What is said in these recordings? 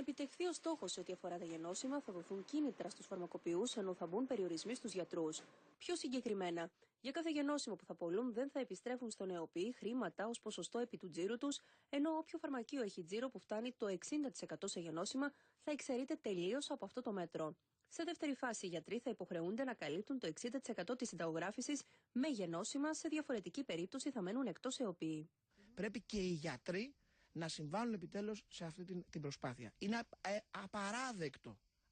Επιτευχθεί ο στόχος σε ό,τι αφορά τα γενώσιμα, θα δοθούν κίνητρα στους φαρμακοποιούς, ενώ θα μπουν περιορισμοί στους γιατρούς. Πιο συγκεκριμένα, για κάθε γενώσιμο που θα πωλούν δεν θα επιστρέφουν στον ΕΟΠΗ χρήματα ως ποσοστό επί του τζίρου τους, ενώ όποιο φαρμακείο έχει τζίρο που φτάνει το 60% σε γενώσιμα θα εξαιρείται τελείως από αυτό το μέτρο. Σε δεύτερη φάση, οι γιατροί θα υποχρεούνται να καλύπτουν το 60% της συνταγογράφησης με γενώσιμα, σε διαφορετική περίπτωση θα μένουν εκτός ΕΟΠΗ. Πρέπει και οι γιατροί να συμβάλλουν επιτέλους σε αυτή την προσπάθεια. Είναι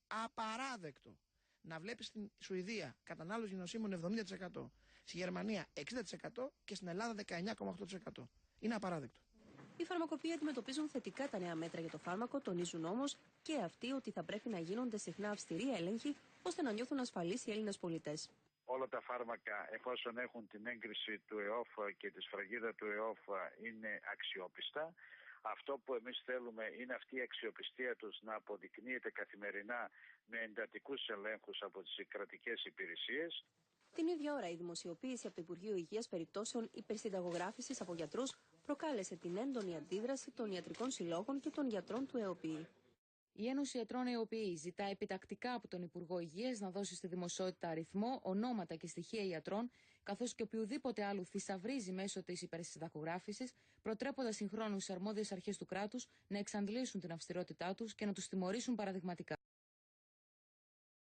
απαράδεκτο να βλέπεις στην Σουηδία κατανάλωση γενοσύμων 70%, στη Γερμανία 60% και στην Ελλάδα 19,8%. Είναι απαράδεκτο. Οι φαρμακοποιοί αντιμετωπίζουν θετικά τα νέα μέτρα για το φάρμακο, τονίζουν όμως και αυτοί ότι θα πρέπει να γίνονται συχνά αυστηροί έλεγχοι ώστε να νιώθουν ασφαλείς οι Έλληνες πολίτες. Όλα τα φάρμακα, εφόσον έχουν την έγκριση του ΕΟΦ και τη σφραγίδα του ΕΟΦ, είναι αξιόπιστα. Αυτό που εμείς θέλουμε είναι αυτή η αξιοπιστία τους να αποδεικνύεται καθημερινά με εντατικούς ελέγχους από τις κρατικές υπηρεσίες. Την ίδια ώρα, η δημοσιοποίηση από το Υπουργείο Υγείας περιπτώσεων υπερσυνταγογράφησης από γιατρούς προκάλεσε την έντονη αντίδραση των ιατρικών συλλόγων και των γιατρών του ΕΟΠΗ. Η Ένωση Ιατρών ΕΟΠΗ ζητά επιτακτικά από τον Υπουργό Υγείας να δώσει στη δημοσιότητα αριθμό, ονόματα και στοιχεία ιατρών, καθώς και οποιοδήποτε άλλου θησαυρίζει μέσω της υπερσυνταγογράφησης, προτρέποντας συγχρόνως τις αρμόδιες αρχές του κράτους να εξαντλήσουν την αυστηρότητά τους και να τους τιμωρήσουν παραδειγματικά.